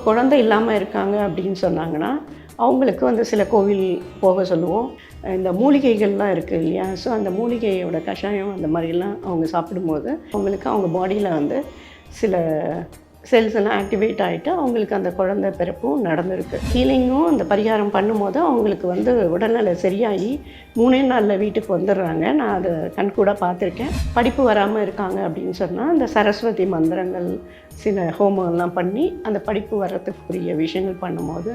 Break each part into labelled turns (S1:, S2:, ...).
S1: குழந்தை இல்லாமல் இருக்காங்க அப்படின்னு சொன்னாங்கன்னா அவங்களுக்கு வந்து சில கோவில் போக சொல்லுவோம். இந்த மூலிகைகள்லாம் இருக்குது இல்லையா, ஸோ அந்த மூலிகையோட கஷாயம் அந்த மாதிரிலாம் அவங்க சாப்பிடும்போது அவங்களுக்கு அவங்க பாடியில் வந்து சில செல்ஸ் எல்லாம் ஆக்டிவேட் ஆகிட்டு அவங்களுக்கு அந்த குழந்தை பிறப்பும் நடந்திருக்கு. ஹீலிங்கும் அந்த பரிகாரம் பண்ணும்போது அவங்களுக்கு வந்து உடல்நிலை சரியாகி 3 நாளில் வீட்டுக்கு வந்துடுறாங்க. நான் அதை கண்கூட பார்த்துருக்கேன். படிப்பு வராமல் இருக்காங்க அப்படின்னு சொன்னால் அந்த சரஸ்வதி மந்திரங்கள் சில ஹோமம்லாம் பண்ணி அந்த படிப்பு வர்றதுக்குரிய விஷயங்கள் பண்ணும்போது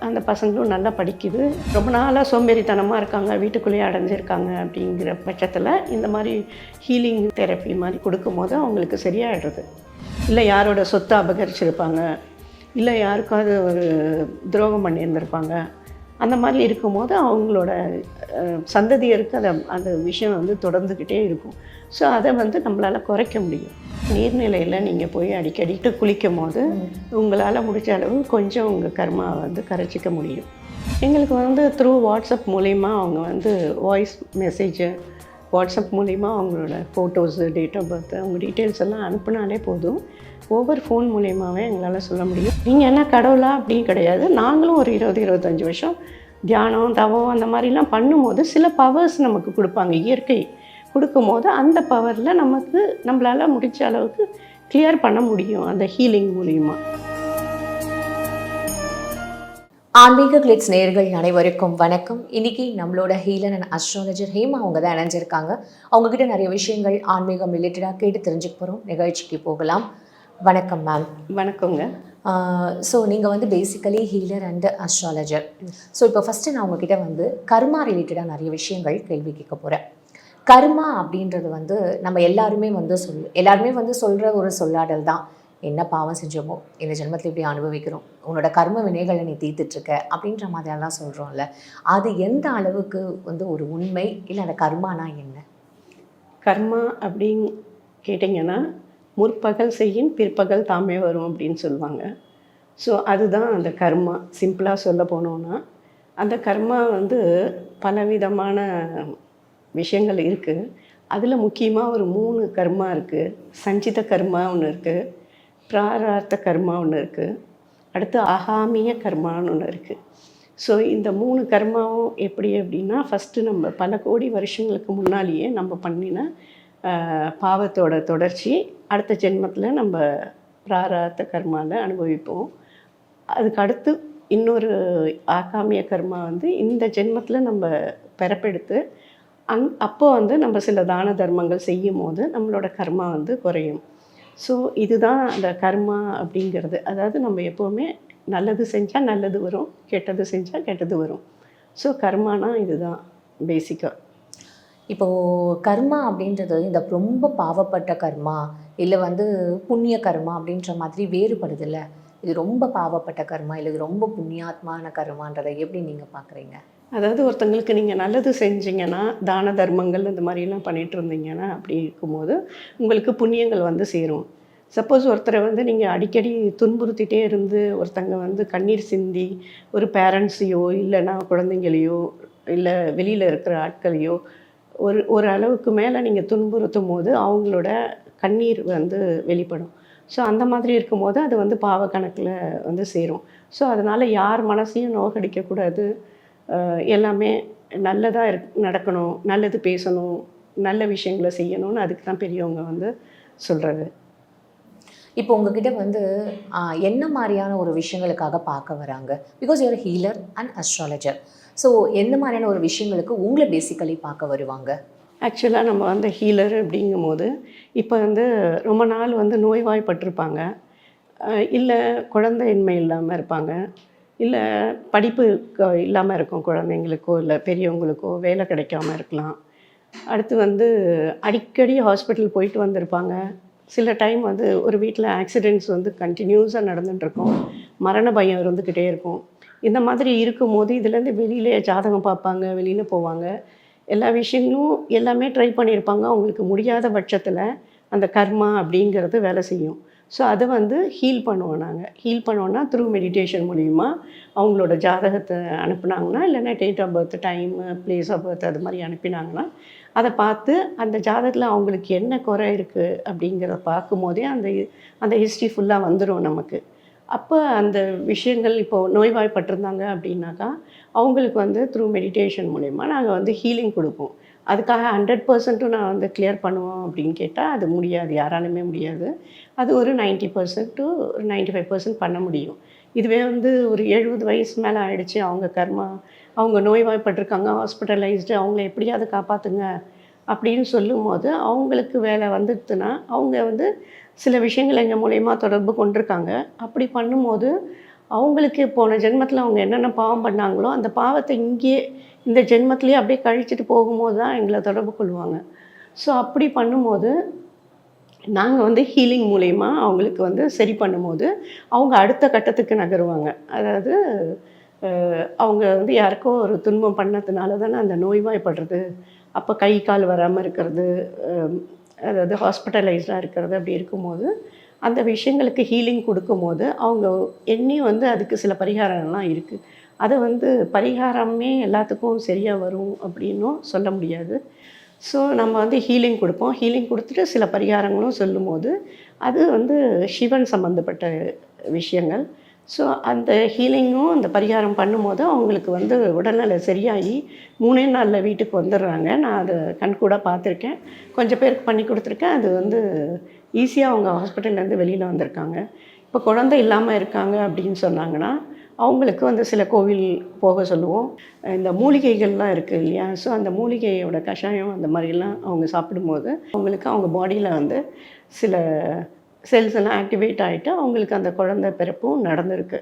S1: அந்த பசங்களும் நல்லா படிக்குது. ரொம்ப நாளாக சோம்பேறித்தனமாக இருக்காங்க, வீட்டுக்குள்ளேயே அடைஞ்சிருக்காங்க அப்படிங்கிற பட்சத்தில் இந்த மாதிரி ஹீலிங் தெரப்பி மாதிரி கொடுக்கும்போது அவங்களுக்கு சரியாயிடுறது. இல்லை யாரோட சொத்தை அபகரிச்சிருப்பாங்க, இல்லை யாருக்காவது ஒரு துரோகம் பண்ணியிருந்திருப்பாங்க, அந்த மாதிரி இருக்கும்போது அவங்களோட சந்ததியருக்கு அந்த விஷயம் வந்து தொடர்ந்துக்கிட்டே இருக்கும். ஸோ அதை வந்து நம்மளால் குறைக்க முடியும். நீர்நிலையில் நீங்கள் போய் அடிக்கடி குளிக்கும் போது உங்களால் முடிஞ்ச அளவு கொஞ்சம் உங்கள் கர்மாவை வந்து கரைச்சிக்க முடியும். எங்களுக்கு வந்து த்ரூ வாட்ஸ்அப் மூலிமா அவங்க வந்து வாய்ஸ் மெசேஜு வாட்ஸ்அப் மூலிமா அவங்களோட ஃபோட்டோஸு, டேட் ஆஃப் பர்த், அவங்க டீட்டெயில்ஸ் எல்லாம் அனுப்புனாலே போதும். ஒவ்வொரு ஃபோன் மூலியமாகவே எங்களால் சொல்ல முடியும். நீங்கள் என்ன கடவுளா அப்படின்னு கிடையாது. நாங்களும் ஒரு 20-25 வருஷம் தியானம், தவம் அந்த மாதிரிலாம் பண்ணும்போது சில பவர்ஸ் நமக்கு கொடுப்பாங்க. இயற்கை கொடுக்கும்போது அந்த பவரில் நம்மளால் முடிஞ்ச அளவுக்கு கிளியர் பண்ண முடியும் அந்த ஹீலிங் மூலிமா.
S2: ஆன்மீக கிளிட்ஸ் நேயர்கள் அனைவருக்கும் வணக்கம். இன்னைக்கு நம்மளோட ஹீலர் அண்ட் அஸ்ட்ராலஜர் ஹேமா அவங்க தான் இணைஞ்சிருக்காங்க. அவங்ககிட்ட நிறைய விஷயங்கள் ஆன்மீகம் ரிலேட்டடாக கேட்டு தெரிஞ்சுக்க போகிறோம். நிகழ்ச்சிக்கு போகலாம். வணக்கம் மேம்.
S1: வணக்கங்க.
S2: ஸோ நீங்கள் வந்து basically healer and astrologer. So இப்போ ஃபஸ்ட்டு நான் உங்ககிட்ட வந்து கர்மா ரிலேட்டடாக நிறைய விஷயங்கள் கேள்வி கேட்க போகிறேன். கர்மா அப்படின்றது வந்து நம்ம எல்லாருமே வந்து சொல்கிற ஒரு சொல்லாடல் தான். என்ன பாவம் செஞ்சோமோ இந்த ஜென்மத்தில் இப்படி அனுபவிக்கிறோம், உன்னோட கர்ம வினைகளை நீ தீர்த்துட்ருக்க அப்படின்ற மாதிரியெல்லாம் சொல்கிறோம்ல, அது எந்த அளவுக்கு வந்து ஒரு உண்மை, இல்லை அந்த கர்மானா என்ன?
S1: கர்மா அப்படின்னு கேட்டிங்கன்னா முற்பகல் செய்யின் பிற்பகல் தாமே வரும் அப்படின்னு சொல்லுவாங்க. ஸோ அதுதான் அந்த கர்மா. சிம்பிளாக சொல்ல போனோன்னா அந்த கர்மா வந்து பலவிதமான விஷயங்கள் இருக்குது. அதில் முக்கியமாக ஒரு 3 கர்மா இருக்குது. சஞ்சித கர்மா ஒன்று இருக்குது, பிராரார்த்த கர்மா ஒன்று இருக்குது, அடுத்து ஆகாமிய கர்மான்னு ஒன்று இருக்குது. ஸோ இந்த 3 கர்மாவும் எப்படி அப்படின்னா, ஃபஸ்ட்டு நம்ம பல கோடி வருஷங்களுக்கு முன்னாலேயே நம்ம பண்ணின பாவத்தோட தொடர்ச்சி அடுத்த ஜென்மத்தில் நம்ம பிராரார்த்த கர்மாவில் அனுபவிப்போம். அதுக்கு அடுத்து இன்னொரு ஆகாமிய கர்மா வந்து இந்த ஜென்மத்தில் நம்ம பிறப்பெடுத்து அப்போ வந்து நம்ம சில தான தர்மங்கள் செய்யும் போது நம்மளோட கர்மா வந்து குறையும். ஸோ இதுதான் அந்த கர்மா அப்படிங்கிறது. அதாவது நம்ம எப்போவுமே நல்லது செஞ்சால் நல்லது வரும், கெட்டது செஞ்சால் கெட்டது வரும். ஸோ கர்மானா இதுதான் பேசிக்காக.
S2: இப்போது கர்மா அப்படின்றது இந்த ரொம்ப பாவப்பட்ட கர்மா இல்லை வந்து புண்ணிய கர்மா அப்படின்ற மாதிரி வேறுபடுது இல்லை? இது ரொம்ப பாவப்பட்ட கர்மா இல்லை இது ரொம்ப புண்ணியாத்மான கர்மான்றதை எப்படி நீங்கள் பார்க்குறீங்க?
S1: அதாவது ஒருத்தங்களுக்கு நீங்கள் நல்லது செஞ்சீங்கன்னா, தான தர்மங்கள் இந்த மாதிரிலாம் பண்ணிகிட்டு இருந்தீங்கன்னா, அப்படி இருக்கும்போது உங்களுக்கு புண்ணியங்கள் வந்து சேரும். சப்போஸ் ஒருத்தரை வந்து நீங்கள் அடிக்கடி துன்புறுத்திட்டே இருந்து ஒருத்தங்க வந்து கண்ணீர் சிந்தி ஒரு பேரண்ட்ஸையோ இல்லைன்னா குழந்தைங்களையோ இல்லை வெளியில் இருக்கிற ஆட்களையோ ஒரு அளவுக்கு மேலே நீங்கள் துன்புறுத்தும் போது அவங்களோட கண்ணீர் வந்து வெளிப்படும். ஸோ அந்த மாதிரி இருக்கும்போது அது வந்து பாவ கணக்கில் வந்து சேரும். ஸோ அதனால் யார் மனசையும் நோகடிக்கக்கூடாது. எல்லாமே நல்லதாக நடக்கணும், நல்லது பேசணும், நல்ல விஷயங்களை செய்யணும்னு அதுக்கு தான் பெரியவங்க வந்து சொல்கிறது.
S2: இப்போ உங்ககிட்ட வந்து என்ன மாதிரியான ஒரு விஷயங்களுக்காக பார்க்க வராங்க? Because you're healer and astrologer. So எந்த மாதிரியான ஒரு விஷயங்களுக்கு உங்களை பேசிக்கலி பார்க்க வருவாங்க?
S1: ஆக்சுவலாக நம்ம வந்து ஹீலர் அப்படிங்கும்போது இப்போ வந்து ரொம்ப நாள் வந்து நோய்வாய்ப்பட்டிருப்பாங்க, இல்லை குழந்தையின்மை இல்லாமல் இருப்பாங்க, இல்லை படிப்பு இல்லாமல் இருக்கும் குழந்தைங்களுக்கோ இல்லை பெரியவங்களுக்கோ, வேலை கிடைக்காம இருக்கலாம். அடுத்து வந்து அடிக்கடி ஹாஸ்பிட்டல் போயிட்டு வந்திருப்பாங்க. சில டைம் வந்து ஒரு வீட்டில் ஆக்சிடெண்ட்ஸ் வந்து கண்டினியூஸாக நடந்துகிட்ருக்கும், மரண பயம் இருந்துக்கிட்டே இருக்கும். இந்த மாதிரி இருக்கும்போது இதுலேருந்து வெளியிலே ஜாதகம் பார்ப்பாங்க, வெளியில் போவாங்க, எல்லா விஷயங்களும் எல்லாமே ட்ரை பண்ணியிருப்பாங்க. அவங்களுக்கு முடியாத பட்சத்தில் அந்த கர்மா அப்படிங்கிறது வேலை செய்யும். ஸோ அதை வந்து ஹீல் பண்ணுவோம் நாங்கள். ஹீல் பண்ணோன்னா த்ரூ மெடிடேஷன் மூலிமா அவங்களோட ஜாதகத்தை அனுப்புனாங்கன்னா, இல்லைன்னா date of birth, time, place of birth அது மாதிரி அனுப்பினாங்கன்னா அதை பார்த்து அந்த ஜாதகத்தில் அவங்களுக்கு என்ன குறை இருக்குது அப்படிங்கிறத பார்க்கும்போதே அந்த ஹிஸ்ட்ரி ஃபுல்லாக வந்துடும் நமக்கு. அப்போ அந்த விஷயங்கள் இப்போது நோய்வாய்ப்பட்டிருந்தாங்க அப்படின்னாக்கா அவங்களுக்கு வந்து த்ரூ மெடிடேஷன் மூலயமா நாங்கள் வந்து ஹீலிங் கொடுப்போம். அதுக்காக 100% நான் வந்து கிளியர் பண்ணுவோம் அப்படின்னு கேட்டால் அது முடியாது, யாராலுமே முடியாது. அது ஒரு 90% டு 95% பண்ண முடியும். இதுவே வந்து ஒரு 70 வயசு மேலே ஆயிடுச்சு, அவங்க கர்மா, அவங்க நோய்வாய்ப்பட்டிருக்காங்க, ஹாஸ்பிட்டலைஸ்டு, அவங்கள எப்படியாவது காப்பாற்றுங்க அப்படின்னு சொல்லும்போது அவங்களுக்கு வேலை வந்துடுதுன்னா அவங்க வந்து சில விஷயங்கள் எங்கள் மூலயமா தொடர்பு கொண்டிருக்காங்க. அப்படி பண்ணும்போது அவங்களுக்கு போன ஜென்மத்தில் அவங்க என்னென்ன பாவம் பண்ணாங்களோ அந்த பாவத்தை இங்கேயே இந்த ஜென்மத்திலேயே அப்படியே கழிச்சிட்டு போகும்போது தான் எங்களை தொடர்பு கொள்வாங்க. ஸோ அப்படி பண்ணும்போது நாங்கள் வந்து ஹீலிங் மூலயமா அவங்களுக்கு வந்து சரி பண்ணும்போது அவங்க அடுத்த கட்டத்துக்கு நகருவாங்க. அதாவது அவங்க வந்து யாருக்கோ ஒரு துன்பம் பண்ணதுனால தானே அந்த நோய்வாய்ப்படுறது, அப்போ கை கால் வராமல் இருக்கிறது, அதாவது ஹாஸ்பிட்டலைஸ்டாக இருக்கிறது, அப்படி இருக்கும்போது அந்த விஷயங்களுக்கு ஹீலிங் கொடுக்கும்போது அவங்க எண்ணி வந்து அதுக்கு சில பரிகாரங்கள்லாம் இருக்குது. அதை வந்து பரிகாரமே எல்லாத்துக்கும் சரியாக வரும் அப்படின்னும் சொல்ல முடியாது. ஸோ நம்ம வந்து ஹீலிங் கொடுப்போம். ஹீலிங் கொடுத்துட்டு சில பரிகாரங்களும் சொல்லும்போது அது வந்து சிவன் சம்மந்தப்பட்ட விஷயங்கள். ஸோ அந்த ஹீலிங்கும் அந்த பரிகாரம் பண்ணும்போது அவங்களுக்கு வந்து உடல்நிலை சரியாகி 3 நாளில் வீட்டுக்கு வந்துடுறாங்க. நான் அதை கண்கூடாக பார்த்துருக்கேன். கொஞ்சம் பேருக்கு பண்ணி கொடுத்துருக்கேன். அது வந்து ஈஸியாக அவங்க ஹாஸ்பிட்டல்லேருந்து வெளியில் வந்திருக்காங்க. இப்போ குழந்தை இல்லாமல் இருக்காங்க அப்படின்னு சொன்னாங்கன்னா அவங்களுக்கு வந்து சில கோவில் போக சொல்லுவோம். இந்த மூலிகைகள்லாம் இருக்குது இல்லையா? ஸோ அந்த மூலிகையோட கஷாயம் அந்த மாதிரிலாம் அவங்க சாப்பிடும்போது அவங்களுக்கு அவங்க பாடியில் வந்து சில செல்ஸ் எல்லாம் ஆக்டிவேட் ஆகிட்டு அவங்களுக்கு அந்த குழந்தை பிறப்பும் நடந்திருக்கு.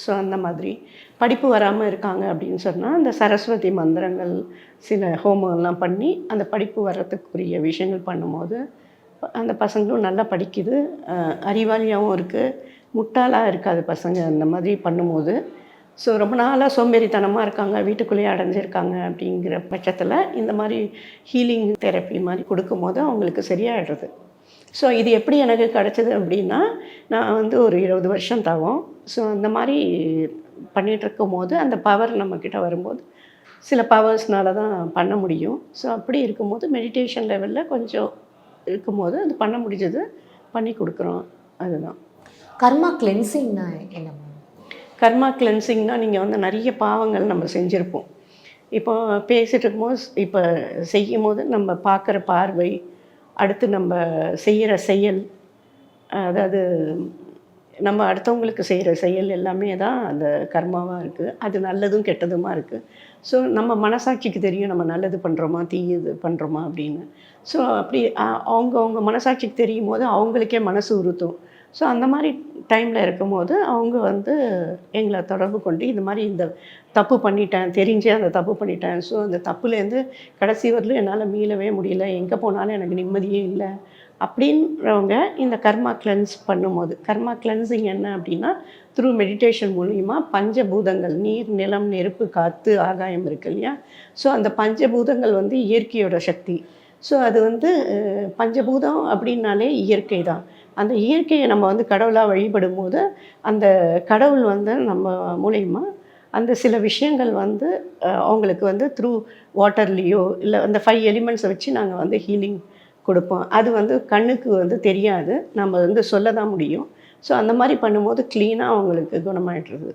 S1: ஸோ அந்த மாதிரி படிப்பு வராமல் இருக்காங்க அப்படின்னு சொன்னால் அந்த சரஸ்வதி மந்திரங்கள் சில ஹோமம்லாம் பண்ணி அந்த படிப்பு வர்றதுக்குரிய விஷயங்கள் பண்ணும்போது அந்த பசங்களும் நல்லா படிக்குது, அறிவாளியாகவும் இருக்குது, முட்டாளாக இருக்காது பசங்க அந்த மாதிரி பண்ணும்போது. ஸோ ரொம்ப நாளாக சோம்பேறித்தனமாக இருக்காங்க, வீட்டுக்குள்ளேயே அடைஞ்சிருக்காங்க அப்படிங்கிற பட்சத்தில் இந்த மாதிரி ஹீலிங் தெரப்பி மாதிரி கொடுக்கும்போது அவங்களுக்கு சரியாயிடுறது. ஸோ இது எப்படி எனக்கு கிடச்சிது அப்படின்னா, நான் வந்து ஒரு 20 வருஷம் தவம். ஸோ அந்த மாதிரி பண்ணிகிட்ருக்கும்போது அந்த பவர் நம்மக்கிட்ட வரும்போது சில பவர்ஸ்னால தான் பண்ண முடியும். ஸோ அப்படி இருக்கும்போது மெடிடேஷன் லெவலில் கொஞ்சம் இருக்கும்போது அது பண்ண முடிஞ்சது, பண்ணி கொடுக்குறோம். அதுதான்
S2: கர்மா கிளென்சிங்னா என்ன?
S1: கர்மா கிளென்சிங்னா நீங்கள் வந்து நிறைய பாவங்கள் நம்ம செஞ்சுருப்போம். இப்போ பேசிகிட்டு இருக்கும்போது இப்போ செய்யும்போது நம்ம பார்க்குற பார்வை, அடுத்து நம்ம செய்கிற செயல், அதாவது நம்ம அடுத்தவங்களுக்கு செய்கிற செயல் எல்லாமே தான் அந்த கர்மாவாக இருக்குது. அது நல்லதும் கெட்டதுமா இருக்குது. ஸோ நம்ம மனசாட்சிக்கு தெரியும் நம்ம நல்லது பண்ணுறோமா தீயது பண்ணுறோமா அப்படின்னு. ஸோ அப்படி அவங்க மனசாட்சிக்கு தெரியும் போது அவங்களுக்கே மனசு உறுத்தும். ஸோ அந்த மாதிரி டைமில் இருக்கும்போது அவங்க வந்து எங்களை தொடர்பு கொண்டு இது மாதிரி இந்த தப்பு பண்ணிட்டேன், தெரிஞ்சே அந்த தப்பு பண்ணிட்டேன், ஸோ அந்த தப்புலேருந்து கடைசி வரலும் என்னால் மீளவே முடியல, எங்கே போனாலும் எனக்கு நிம்மதியே இல்லை அப்படின்றவங்க இந்த கர்மா கிளென்ஸ் பண்ணும்போது, கர்மா கிளென்சிங் என்ன அப்படின்னா த்ரூ மெடிடேஷன் மூலிமா பஞ்சபூதங்கள் நீர், நிலம், நெருப்பு, காற்று, ஆகாயம் இருக்கு இல்லையா? ஸோ அந்த பஞ்சபூதங்கள் வந்து இயற்கையோட சக்தி. ஸோ அது வந்து பஞ்சபூதம் அப்படின்னாலே இயற்கை தான். அந்த இயற்கையை நம்ம வந்து கடவுளாக வழிபடும் போது அந்த கடவுள் வந்து நம்ம மூலயமா அந்த சில விஷயங்கள் வந்து அவங்களுக்கு வந்து த்ரூ வாட்டர்லேயோ இல்லை அந்த 5 எலிமெண்ட்ஸை வச்சு நாங்கள் வந்து ஹீலிங் கொடுப்போம். அது வந்து கண்ணுக்கு வந்து தெரியாது, நம்ம வந்து சொல்ல தான் முடியும். ஸோ அந்த மாதிரி பண்ணும்போது க்ளீனாக அவங்களுக்கு குணமாயிடுறது.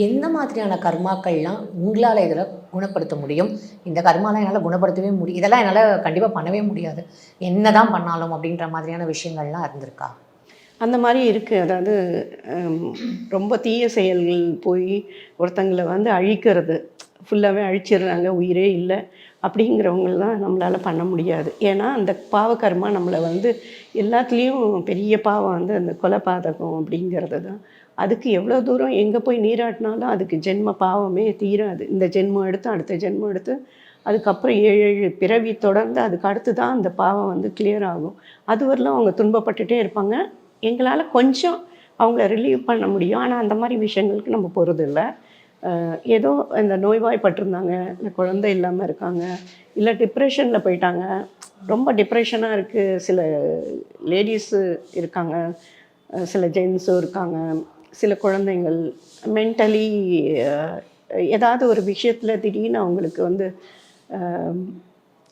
S2: எந்த மாதிரியான கர்மாக்கள்லாம் உங்களால் இதில் குணப்படுத்த முடியும்? இந்த கர்மாலாம் என்னால் குணப்படுத்தவே முடியும், இதெல்லாம் என்னால் கண்டிப்பாக பண்ணவே முடியாது, என்ன தான் பண்ணாலும் அப்படின்ற மாதிரியான விஷயங்கள்லாம் இருந்திருக்கா?
S1: அந்த மாதிரி இருக்குது. அதாவது ரொம்ப தீய செயல்கள் போய் ஒருத்தங்களை வந்து அழிக்கிறது, ஃபுல்லாகவே அழிச்சிடுறாங்க, உயிரே இல்லை அப்படிங்கிறவங்களெலாம் நம்மளால் பண்ண முடியாது. ஏன்னா அந்த பாவகர்மா நம்மளை வந்து எல்லாத்துலேயும் பெரிய பாவம் வந்து அந்த கொலைபாதகம் அப்படிங்கிறது தான். அதுக்கு எவ்வளோ தூரம் எங்கே போய் நீராட்டினாலும் அதுக்கு ஜென்ம பாவமே தீராது. இந்த ஜென்மம் எடுத்து அடுத்த ஜென்மம் எடுத்து அதுக்கப்புறம் 7 பிறவி தொடர்ந்து அதுக்கு அடுத்து தான் அந்த பாவம் வந்து கிளியர் ஆகும். அது வரலும் அவங்க துன்பப்பட்டுகிட்டே இருப்பாங்க. எங்களால் கொஞ்சம் அவங்கள ரிலீவ் பண்ண முடியும். ஆனால் அந்த மாதிரி விஷயங்களுக்கு நம்ம போகிறதில்ல. ஏதோ இந்த நோய்வாய்ப்பட்டிருந்தாங்க, இந்த குழந்தை இல்லாமல் இருக்காங்க, இல்லை டிப்ரெஷனில் போயிட்டாங்க, ரொம்ப டிப்ரெஷனாக இருக்குது, சில லேடிஸு இருக்காங்க, சில ஜென்ஸும் இருக்காங்க, சில குழந்தைங்கள் மென்டலி ஏதாவது ஒரு விஷயத்தில் திடீர்னு அவங்களுக்கு வந்து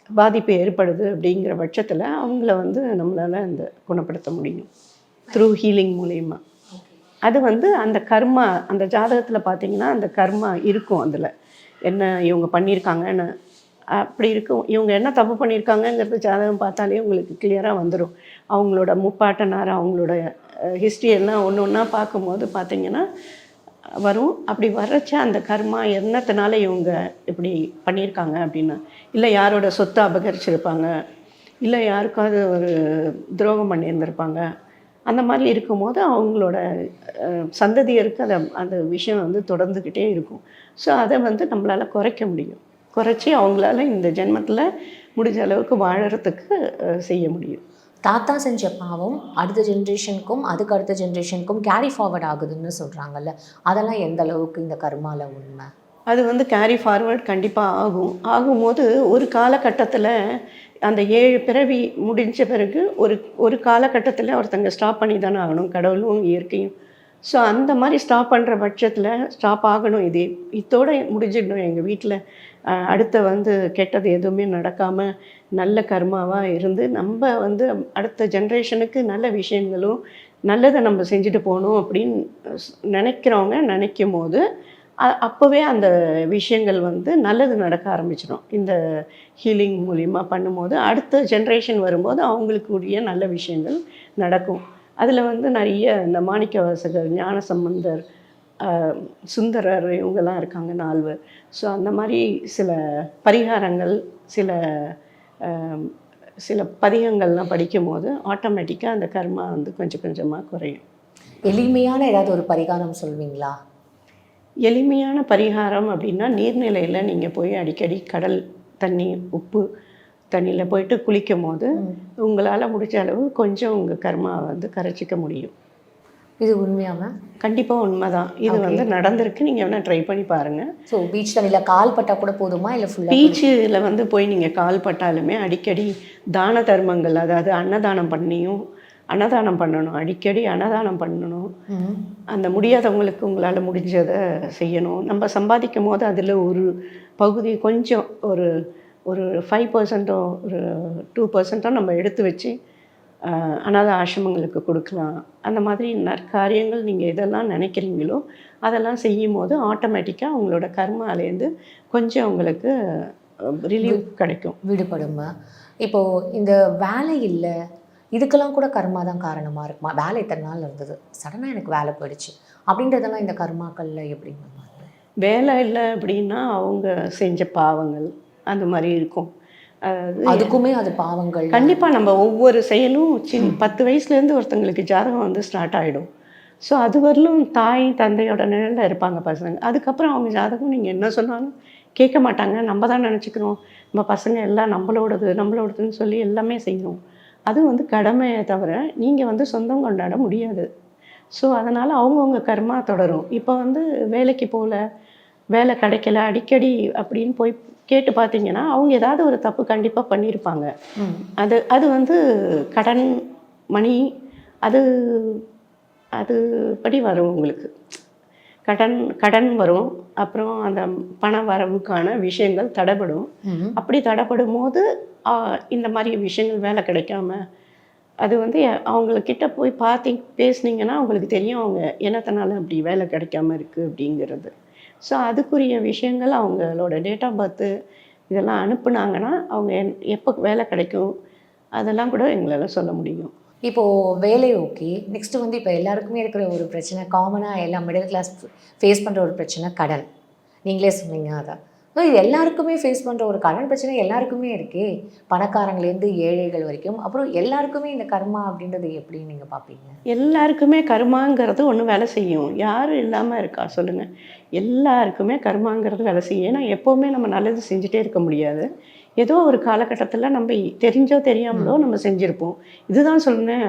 S1: பாதிப்பு ஏற்படுது அப்படிங்கிற பட்சத்தில் அவங்கள வந்து நம்மளால் அந்த குணப்படுத்த முடியும் த்ரூ ஹீலிங் மூலயமா. அது வந்து அந்த கர்மா அந்த ஜாதகத்தில் பார்த்தீங்கன்னா அந்த கர்மா இருக்கும் அதில் என்ன இவங்க பண்ணியிருக்காங்கன்னு அப்படி இருக்கும். இவங்க என்ன தப்பு பண்ணியிருக்காங்கங்கிறது ஜாதகம் பார்த்தாலே உங்களுக்கு கிளியராக வந்துடும். அவங்களோட முப்பாட்டனார் அவங்களோட ஹிஸ்ட்ரி எல்லாம் ஒன்று ஒன்றா பார்க்கும்போது பார்த்தீங்கன்னா வரும். அப்படி வர்றச்ச அந்த கர்மா என்னத்தினால இவங்க இப்படி பண்ணியிருக்காங்க அப்படின்னா, இல்லை யாரோட சொத்தை அபகரிச்சிருப்பாங்க, இல்லை யாருக்காவது ஒரு துரோகம் பண்ணியிருந்திருப்பாங்க. அந்த மாதிரி இருக்கும்போது அவங்களோட சந்ததியருக்கு அந்த விஷயம் வந்து தொடர்ந்துக்கிட்டே இருக்கும். ஸோ அதை வந்து நம்மளால் குறைக்க முடியும். குறைச்சி அவங்களால இந்த ஜென்மத்தில் முடிஞ்ச அளவுக்கு வாழறதுக்கு செய்ய முடியும்.
S2: தாத்தா செஞ்ச பாவம் அடுத்த ஜென்ரேஷனுக்கும் அதுக்கு அடுத்த ஜென்ரேஷனுக்கும் கேரி ஃபார்வர்ட் ஆகுதுன்னு சொல்கிறாங்கல்ல, அதெல்லாம் எந்த அளவுக்கு இந்த கர்மால உண்மை?
S1: அது வந்து கேரி ஃபார்வர்ட் கண்டிப்பாக ஆகும். ஆகும்போது ஒரு காலகட்டத்தில் அந்த 7 பிறவி முடிஞ்ச பிறகு ஒரு காலகட்டத்தில் ஒருத்தங்க ஸ்டாப் பண்ணி தானே ஆகணும், கடவுளும் இயற்கையும். ஸோ அந்த மாதிரி ஸ்டாப் பண்ணுற பட்சத்தில் ஸ்டாப் ஆகணும். இதோட முடிஞ்சிடணும். எங்கள் வீட்டில் அடுத்த வந்து கெட்டது எதுவுமே நடக்காமல் நல்ல கர்மாவாக இருந்து நம்ம வந்து அடுத்த ஜென்ரேஷனுக்கு நல்ல விஷயங்களும் நல்லதை நம்ம செஞ்சுட்டு போகணும் அப்படின்னு நினைக்கிறவங்க நினைக்கும் போது அப்போவே அந்த விஷயங்கள் வந்து நல்லது நடக்க ஆரம்பிச்சிடும். இந்த ஹீலிங் மூலிமா பண்ணும்போது அடுத்த ஜென்ரேஷன் வரும்போது அவங்களுக்கு உரிய நல்ல விஷயங்கள் நடக்கும். அதில் வந்து நிறைய இந்த மாணிக்கவாசகர், ஞானசம்பந்தர், சுந்தரர் இவங்கெல்லாம் இருக்காங்க 4 பேர். ஸோ அந்த மாதிரி சில பரிகாரங்கள் சில பதிகங்கள்லாம் படிக்கும்போது ஆட்டோமேட்டிக்காக அந்த கர்மா வந்து கொஞ்சம் கொஞ்சமாக குறையும்.
S2: எளிமையான ஏதாவது ஒரு பரிகாரம் சொல்வீங்களா?
S1: எளிமையான பரிகாரம் அப்படின்னா, நீர்நிலையில் நீங்கள் போய் அடிக்கடி கடல் தண்ணி உப்பு தண்ணியில் போயிட்டு குளிக்கும் போது உங்களால் முடிஞ்ச அளவு கொஞ்சம் உங்கள் கர்மாவை வந்து கரைச்சிக்க முடியும்.
S2: இது உண்மையாம?
S1: கண்டிப்பாக உண்மை தான். இது வந்து நடந்திருக்கு. நீங்கள் வேணால் ட்ரை பண்ணி பாருங்கள்.
S2: ஸோ பீச் தண்ணியில் கால் பட்டால் கூட போதுமா, இல்லை ஃபுல்லாக?
S1: பீச்சில் வந்து போய் நீங்கள் கால் பட்டாலுமே அடிக்கடி தான தர்மங்கள், அதாவது அன்னதானம் பண்ணணும். அடிக்கடி அன்னதானம் பண்ணணும். அந்த முடியாதவங்களுக்கு உங்களால் முடிஞ்சதை செய்யணும். நம்ம சம்பாதிக்கும் போது அதில் ஒரு பகுதி கொஞ்சம் ஒரு 5% ஒரு 2% நம்ம எடுத்து வச்சு அனாதை ஆசிரமங்களுக்கு கொடுக்கலாம். அந்த மாதிரி நற்காரியங்கள் நீங்கள் எதெல்லாம் நினைக்கிறீங்களோ அதெல்லாம் செய்யும் போது ஆட்டோமேட்டிக்காக உங்களோட கர்மாலேருந்து கொஞ்சம் உங்களுக்கு ரிலீவ் கிடைக்கும்,
S2: விடுபடும். இப்போது இந்த வேலை இல்லை, இதுக்கெல்லாம் கூட கர்மா தான் காரணமாக இருக்குமா? வேலை இத்தனை நாள் இருந்தது, சடனாக எனக்கு வேலை போயிடுச்சு அப்படின்றதெல்லாம் இந்த கர்மாக்களில் எப்படிங்க?
S1: வேலை இல்லை அப்படின்னா அவங்க செஞ்ச பாவங்கள் அந்த மாதிரி இருக்கும்.
S2: அதுக்குமே அது பாவங்கள்
S1: கண்டிப்பாக. நம்ம ஒவ்வொரு செயலும் 10 வயசுலேருந்து ஒருத்தங்களுக்கு ஜாதகம் வந்து ஸ்டார்ட் ஆகிடும். ஸோ அது வரலும் தாய் தந்தையோட நிழலில் இருப்பாங்க பசங்க. அதுக்கப்புறம் அவங்க ஜாதகம் நீங்கள் என்ன சொன்னாலும் கேட்க மாட்டாங்க. நம்ம தான் நினச்சிக்கிறோம் நம்ம பசங்க எல்லாம் நம்மளோடதுன்னு சொல்லி எல்லாமே செய்யணும். அது வந்து கடமையை தவிர நீங்கள் வந்து சொந்தம் கொண்டாட முடியாது. ஸோ அதனால் அவங்கவுங்க கர்மா தொடரும். இப்போ வந்து வேலைக்கு போகல, வேலை கிடைக்கல அடிக்கடி அப்படின்னு போய் கேட்டு பார்த்தீங்கன்னா அவங்க ஏதாவது ஒரு தப்பு கண்டிப்பாக பண்ணியிருப்பாங்க. அது வந்து கடன் மணி அது அது படி வரும். உங்களுக்கு கடன் வரும். அப்புறம் அந்த பண வரவுக்கான விஷயங்கள் தடைப்படும். அப்படி தடைப்படும் போது இந்த மாதிரி விஷயங்கள் வேலை கிடைக்காம அது வந்து அவங்கக்கிட்ட போய் பேசுனீங்கன்னா அவங்களுக்கு தெரியும் அவங்க என்னத்தனால அப்படி வேலை கிடைக்காம இருக்குது அப்படிங்கிறது. ஸோ அதுக்குரிய விஷயங்கள் அவங்களோட டேட் ஆஃப் பர்த்து இதெல்லாம் அனுப்புனாங்கன்னா அவங்க எப்போ வேலை கிடைக்கும் அதெல்லாம் கூட எங்களால் சொல்ல முடியும்.
S2: இப்போது வேலை ஓகே. நெக்ஸ்ட்டு வந்து இப்போ எல்லாருக்குமே இருக்கிற ஒரு பிரச்சனை, காமனாக எல்லா மிடில் கிளாஸ் ஃபேஸ் பண்ணுற ஒரு பிரச்சனை கடன். நீங்களே சொன்னீங்க அதான். இது எல்லாருக்குமே ஃபேஸ் பண்ணுற ஒரு கடன் பிரச்சனை எல்லாருக்குமே இருக்கே, பணக்காரங்கலேருந்து ஏழைகள் வரைக்கும். அப்புறம் எல்லாருக்குமே இந்த கர்மா அப்படின்றது எப்படி நீங்கள் பார்ப்பீங்க? எல்லாருக்குமே
S1: கர்மாங்கிறது ஒன்று வேலை செய்யும். யாரும் இல்லாமல் இருக்கா சொல்லுங்கள்? எல்லாருக்குமே கர்மாங்கிறது வேலை செய்யும். ஏன்னா எப்போவுமே நம்ம நல்லது செஞ்சுட்டே இருக்க முடியாது. ஏதோ ஒரு காலகட்டத்தில் நம்ம தெரிஞ்சோ தெரியாமலோ நம்ம செஞ்சுருப்போம். இதுதான் சொன்னேன்,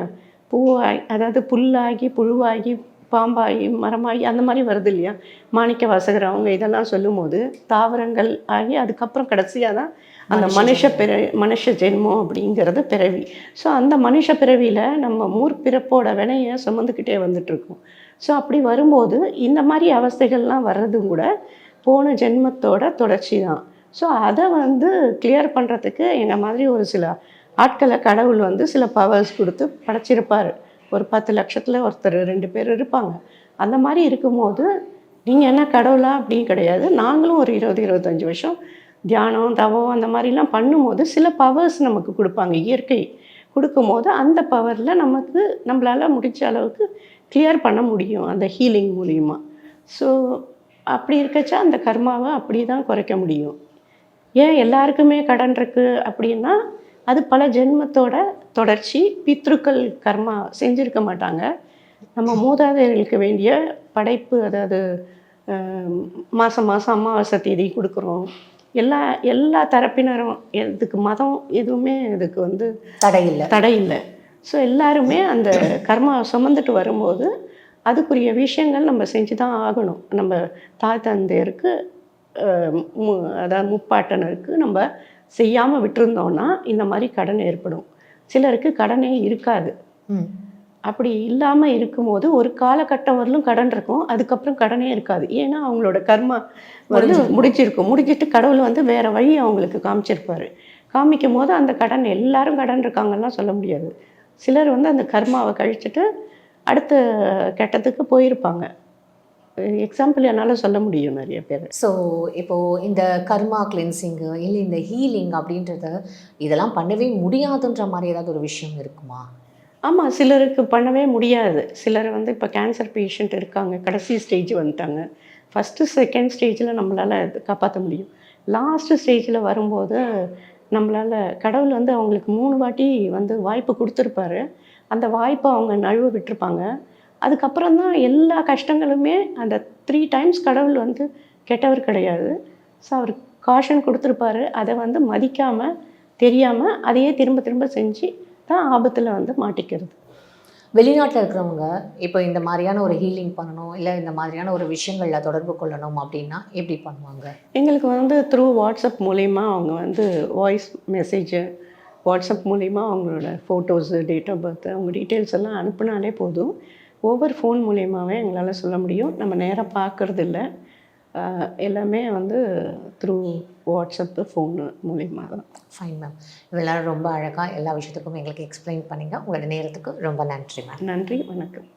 S1: அதாவது புல்லாகி புழுவாகி பாம்பாகி மரமாகி அந்த மாதிரி வருது இல்லையா? மாணிக்க வாசகர் அவங்க இதெல்லாம் சொல்லும்போது தாவரங்கள் ஆகி அதுக்கப்புறம் கடைசியாக தான் அந்த மனுஷ ஜென்மம் அப்படிங்கிறது பிறவி. ஸோ அந்த மனுஷ பிறவியில் நம்ம பிறப்போட வினையை சுமந்துக்கிட்டே வந்துட்டுருக்கோம். ஸோ அப்படி வரும்போது இந்த மாதிரி அவஸ்தைகள்லாம் வர்றதும் கூட போன ஜென்மத்தோட தொடர்ச்சி தான். ஸோ அதை வந்து கிளியர் பண்ணுறதுக்கு எங்கள் மாதிரி ஒரு சில ஆட்களை கடவுள் வந்து சில பவர்ஸ் கொடுத்து படைச்சிருப்பார். ஒரு 10 லட்சத்தில் ஒருத்தர் 2 பேர் இருப்பாங்க. அந்த மாதிரி இருக்கும்போது நீங்கள் என்ன கடவுளா அப்படின்னு கிடையாது. நாங்களும் ஒரு 20-25 வருஷம் தியானம், தவம் அந்த மாதிரிலாம் பண்ணும்போது சில பவர்ஸ் நமக்கு கொடுப்பாங்க. இயற்கை கொடுக்கும்போது அந்த பவரில் நமக்கு நம்மளால் முடிஞ்ச அளவுக்கு கிளியர் பண்ண முடியும் அந்த ஹீலிங் மூலிமா. ஸோ அப்படி இருக்கச்சா அந்த கர்மாவை அப்படி தான் குறைக்க முடியும். ஏன் எல்லாருக்குமே கடன் இருக்குது அப்படின்னா, அது பல ஜென்மத்தோட தொடர்ச்சி. பித்ருக்கள் கர்மா செஞ்சுருக்க மாட்டாங்க. நம்ம மூதாதையர்களுக்கு வேண்டிய படைப்பு, அதாவது மாதம் மாதம் அமாவாசை தேதி கொடுக்குறோம். எல்லா எல்லா தரப்பினரும் இதுக்கு மதம் எதுவுமே இதுக்கு வந்து தடை இல்லை. ஸோ எல்லாருமே அந்த கர்மாவை சுமந்துட்டு வரும்போது அதுக்குரிய விஷயங்கள் நம்ம செஞ்சு தான் ஆகணும். நம்ம தாய் தந்தையருக்கு அதாவது முப்பாட்டனருக்கு நம்ம செய்யாமல் விட்டுருந்தோம்னா இந்த மாதிரி கடன் ஏற்படும். சிலருக்கு கடனே இருக்காது. அப்படி இல்லாமல் இருக்கும்போது ஒரு காலகட்டம் வரலும் கடன் இருக்கும், அதுக்கப்புறம் கடனே இருக்காது. ஏன்னா அவங்களோட கர்மா வந்து முடிச்சிருக்கும். முடிஞ்சிட்டு கடவுள் வந்து வேறு வழி அவங்களுக்கு காமிச்சிருப்பார். காமிக்கும் போது அந்த கடன் எல்லாரும் கடன் இருக்காங்கலாம் சொல்ல முடியாது. சிலர் வந்து அந்த கர்மாவை கழிச்சிட்டு அடுத்த கட்டத்துக்கு போயிருப்பாங்க. எக்ஸாம்பிள் என்னால் சொல்ல முடியும் நிறைய பேர்.
S2: ஸோ இப்போது இந்த கர்மா கிளென்சிங்கு இல்லை இந்த ஹீலிங் அப்படின்றது இதெல்லாம் பண்ணவே முடியாதுன்ற மாதிரி ஏதாவது ஒரு விஷயம் இருக்குமா?
S1: ஆமாம், சிலருக்கு பண்ணவே முடியாது. சிலர் வந்து இப்போ கேன்சர் பேஷண்ட் இருக்காங்க, கடைசி ஸ்டேஜ் வந்துட்டாங்க. ஃபஸ்ட்டு செகண்ட் ஸ்டேஜில் நம்மளால் காப்பாற்ற முடியும். லாஸ்ட்டு ஸ்டேஜில் வரும்போது நம்மளால் கடவுள் வந்து அவங்களுக்கு 3 வாட்டி வந்து வாய்ப்பு கொடுத்துருப்பாரு. அந்த வாய்ப்பை அவங்க நழுவ விட்டுருப்பாங்க. அதுக்கப்புறம் தான் எல்லா கஷ்டங்களுமே அந்த 3 டைம்ஸ் கடவுள் வந்து கெட்டவர் கிடையாது. ஸோ அவர் காஷன் கொடுத்துருப்பாரு. அதை வந்து மதிக்காமல் தெரியாமல் அதையே திரும்ப திரும்ப செஞ்சு தான் ஆபத்தில் வந்து மாட்டிக்கிறது.
S2: வெளிநாட்டில் இருக்கிறவங்க இப்போ இந்த மாதிரியான ஒரு ஹீலிங் பண்ணணும் இல்லை இந்த மாதிரியான ஒரு விஷயங்களில் தொடர்பு கொள்ளணும் அப்படின்னா எப்படி பண்ணுவாங்க? எங்களுக்கு
S1: வந்து த்ரூ வாட்ஸ்அப் மூலிமா அவங்க வந்து வாய்ஸ் மெசேஜு, வாட்ஸ்அப் மூலிமா அவங்களோட ஃபோட்டோஸு, டேட் ஆஃப் பர்த், அவங்க டீட்டெயில்ஸ் எல்லாம் அனுப்புனாலே போதும். ஓவர் ஃபோன் மூலியமாகவே எங்களால் சொல்ல முடியும். நம்ம நேராக பார்க்குறது இல்லை. எல்லாமே வந்து த்ரூ வாட்ஸ்அப்பு, ஃபோனு மூலிமா தான்.
S2: Fine ma'am. இவ்வளோ ரொம்ப அழகாக எல்லா விஷயத்துக்கும் எங்களுக்கு எக்ஸ்பிளைன் பண்ணிங்க. உங்களோட நேரத்துக்கு ரொம்ப நன்றி மேம்.
S1: நன்றி, வணக்கம்.